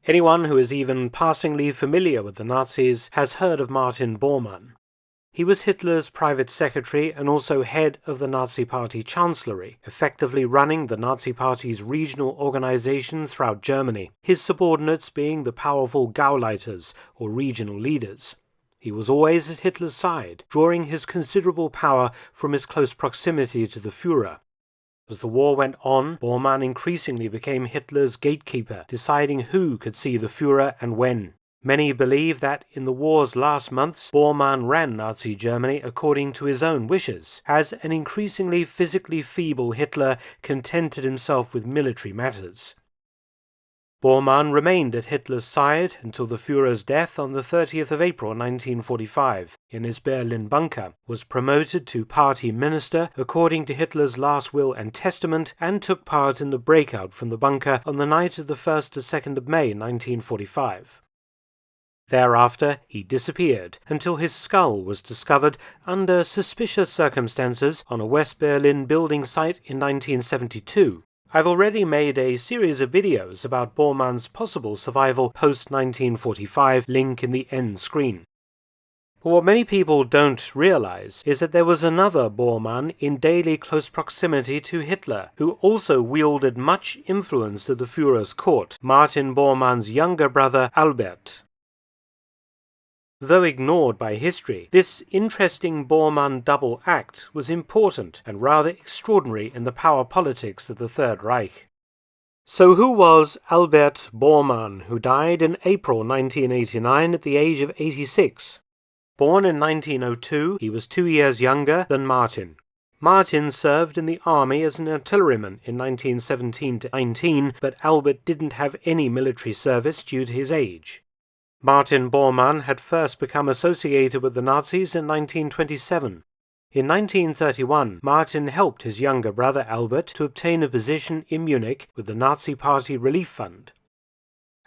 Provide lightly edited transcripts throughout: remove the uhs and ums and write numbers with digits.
Anyone who is even passingly familiar with the Nazis has heard of Martin Bormann. He was Hitler's private secretary and also head of the Nazi Party Chancellery, effectively running the Nazi Party's regional organization throughout Germany, his subordinates being the powerful Gauleiters, or regional leaders. He was always at Hitler's side, drawing his considerable power from his close proximity to the Führer. As the war went on, Bormann increasingly became Hitler's gatekeeper, deciding who could see the Führer and when. Many believe that in the war's last months, Bormann ran Nazi Germany according to his own wishes, as an increasingly physically feeble Hitler contented himself with military matters. Bormann remained at Hitler's side until the Führer's death on the 30th of April 1945 in his Berlin bunker, was promoted to party minister according to Hitler's last will and testament, and took part in the breakout from the bunker on the night of the 1st to 2nd of May 1945. Thereafter, he disappeared until his skull was discovered under suspicious circumstances on a West Berlin building site in 1972. I've already made a series of videos about Bormann's possible survival post-1945, link in the end screen. But what many people don't realize is that there was another Bormann in daily close proximity to Hitler, who also wielded much influence at the Führer's court, Martin Bormann's younger brother Albert. Though ignored by history, this interesting Bormann double act was important and rather extraordinary in the power politics of the Third Reich. So who was Albert Bormann, who died in April 1989 at the age of 86? Born in 1902, he was 2 years younger than Martin. Martin served in the army as an artilleryman in 1917-19, but Albert didn't have any military service due to his age. Martin Bormann had first become associated with the Nazis in 1927. In 1931, Martin helped his younger brother Albert to obtain a position in Munich with the Nazi Party Relief Fund.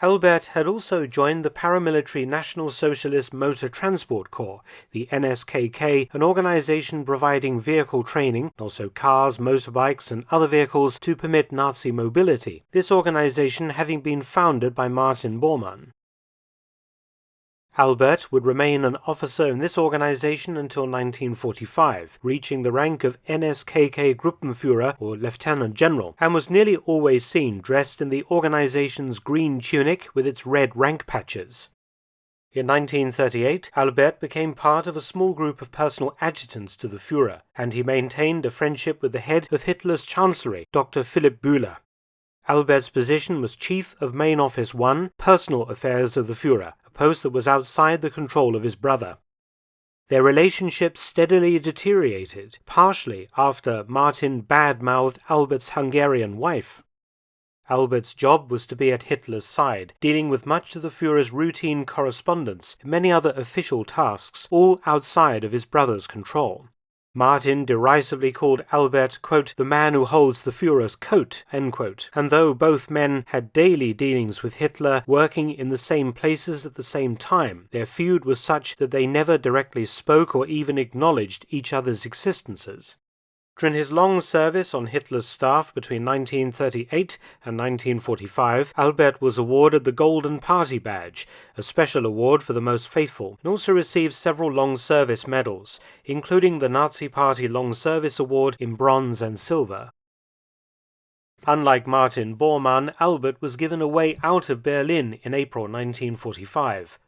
Albert had also joined the paramilitary National Socialist Motor Transport Corps, the NSKK, an organization providing vehicle training, also cars, motorbikes, and other vehicles to permit Nazi mobility, this organization having been founded by Martin Bormann. Albert would remain an officer in this organization until 1945, reaching the rank of NSKK Gruppenführer, or Lieutenant General, and was nearly always seen dressed in the organization's green tunic with its red rank patches. In 1938, Albert became part of a small group of personal adjutants to the Führer, and he maintained a friendship with the head of Hitler's Chancellery, Dr. Philipp Bühler. Albert's position was Chief of Main Office 1, Personal Affairs of the Führer, post that was outside the control of his brother. Their relationship steadily deteriorated, partially after Martin bad-mouthed Albert's Hungarian wife. Albert's job was to be at Hitler's side, dealing with much of the Führer's routine correspondence and many other official tasks, all outside of his brother's control. Martin derisively called Albert, quote, the man who holds the Führer's coat, end quote, and though both men had daily dealings with Hitler, working in the same places at the same time, their feud was such that they never directly spoke or even acknowledged each other's existences. During his long service on Hitler's staff between 1938 and 1945, Albert was awarded the Golden Party Badge, a special award for the most faithful, and also received several long service medals, including the Nazi Party Long Service Award in bronze and silver. Unlike Martin Bormann, Albert was given a way out of Berlin in April 1945.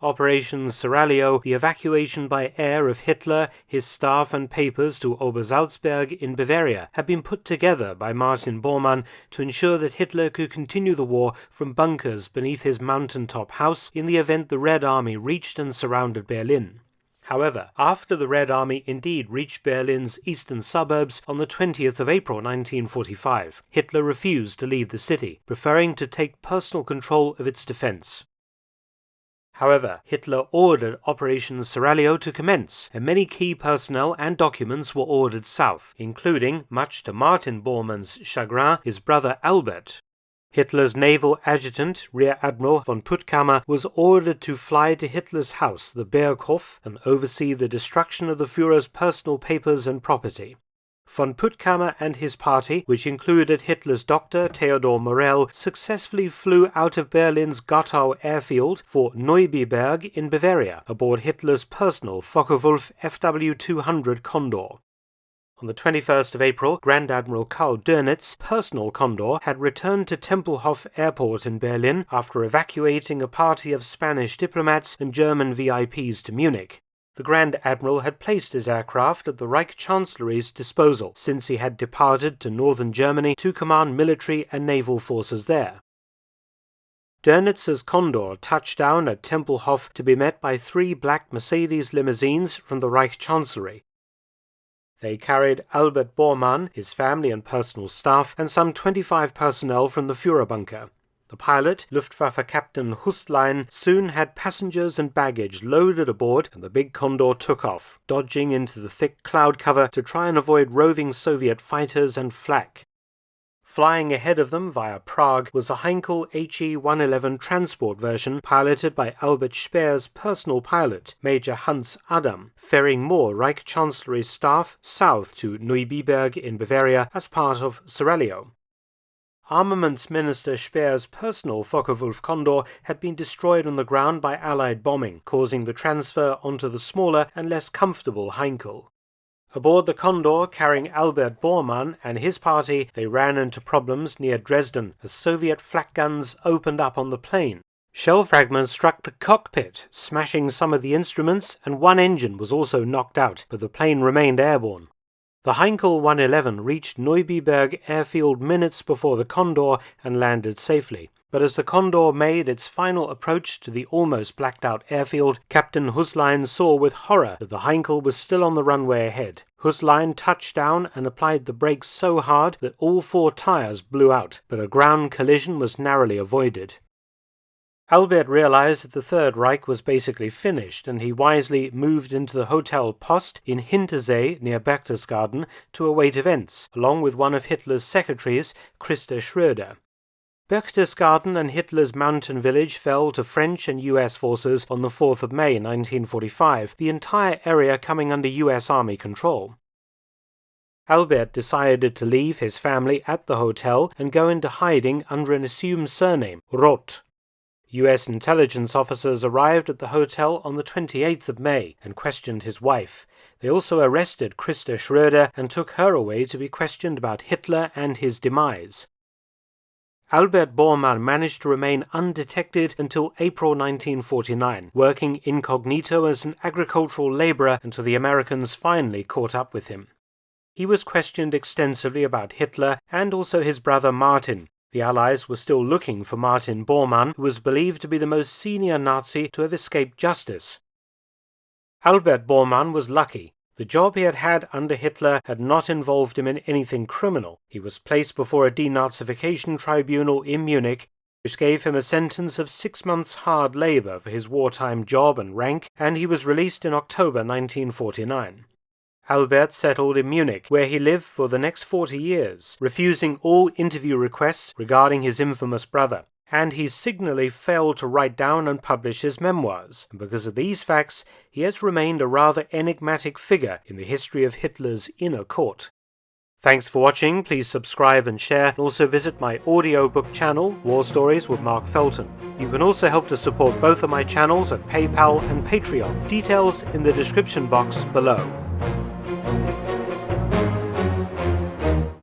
Operation Seraglio, the evacuation by air of Hitler, his staff and papers to Obersalzberg in Bavaria, had been put together by Martin Bormann to ensure that Hitler could continue the war from bunkers beneath his mountaintop house in the event the Red Army reached and surrounded Berlin. However, after the Red Army indeed reached Berlin's eastern suburbs on the 20th of April 1945, Hitler refused to leave the city, preferring to take personal control of its defense. However, Hitler ordered Operation Seraglio to commence, and many key personnel and documents were ordered south, including, much to Martin Bormann's chagrin, his brother Albert. Hitler's naval adjutant, Rear Admiral von Puttkamer, was ordered to fly to Hitler's house, the Berghof, and oversee the destruction of the Führer's personal papers and property. Von Puttkamer and his party, which included Hitler's doctor Theodor Morell, successfully flew out of Berlin's Gottow airfield for Neubiberg in Bavaria, aboard Hitler's personal Focke-Wulf FW-200 Condor. On the 21st of April, Grand Admiral Karl Dönitz, personal Condor, had returned to Tempelhof Airport in Berlin after evacuating a party of Spanish diplomats and German VIPs to Munich. The Grand Admiral had placed his aircraft at the Reich Chancellery's disposal, since he had departed to northern Germany to command military and naval forces there. Dönitz's Condor touched down at Tempelhof to be met by 3 black Mercedes limousines from the Reich Chancellery. They carried Albert Bormann, his family and personal staff, and some 25 personnel from the Führerbunker. The pilot, Luftwaffe Captain Hustlein, soon had passengers and baggage loaded aboard, and the big Condor took off, dodging into the thick cloud cover to try and avoid roving Soviet fighters and flak. Flying ahead of them via Prague was a Heinkel HE-111 transport version piloted by Albert Speer's personal pilot, Major Hans Adam, ferrying more Reich Chancellery staff south to Neubiberg in Bavaria as part of Sorelio. Armaments Minister Speer's personal Focke-Wulf Condor had been destroyed on the ground by Allied bombing, causing the transfer onto the smaller and less comfortable Heinkel. Aboard the Condor, carrying Albert Bormann and his party, they ran into problems near Dresden as Soviet flak guns opened up on the plane. Shell fragments struck the cockpit, smashing some of the instruments, and one engine was also knocked out, but the plane remained airborne. The Heinkel 111 reached Neubiberg airfield minutes before the Condor and landed safely. But as the Condor made its final approach to the almost blacked-out airfield, Captain Hustlein saw with horror that the Heinkel was still on the runway ahead. Hustlein touched down and applied the brakes so hard that all 4 tires blew out, but a ground collision was narrowly avoided. Albert realized that the Third Reich was basically finished, and he wisely moved into the Hotel Post in Hintersee near Berchtesgaden to await events, along with one of Hitler's secretaries, Christa Schroeder. Berchtesgaden and Hitler's mountain village fell to French and US forces on the 4th of May 1945, the entire area coming under US Army control. Albert decided to leave his family at the hotel and go into hiding under an assumed surname, Roth. US intelligence officers arrived at the hotel on the 28th of May and questioned his wife. They also arrested Christa Schroeder and took her away to be questioned about Hitler and his demise. Albert Bormann managed to remain undetected until April 1949, working incognito as an agricultural laborer until the Americans finally caught up with him. He was questioned extensively about Hitler and also his brother Martin. The Allies were still looking for Martin Bormann, who was believed to be the most senior Nazi to have escaped justice. Albert Bormann was lucky. The job he had had under Hitler had not involved him in anything criminal. He was placed before a denazification tribunal in Munich, which gave him a sentence of 6 months' hard labor for his wartime job and rank, and he was released in October 1949. Albert settled in Munich, where he lived for the next 40 years, refusing all interview requests regarding his infamous brother. And he signally failed to write down and publish his memoirs, and because of these facts, he has remained a rather enigmatic figure in the history of Hitler's inner court. Thanks for watching, please subscribe and share, and also visit my audiobook channel, War Stories with Mark Felton. You can also help to support both of my channels at PayPal and Patreon, details in the description box below.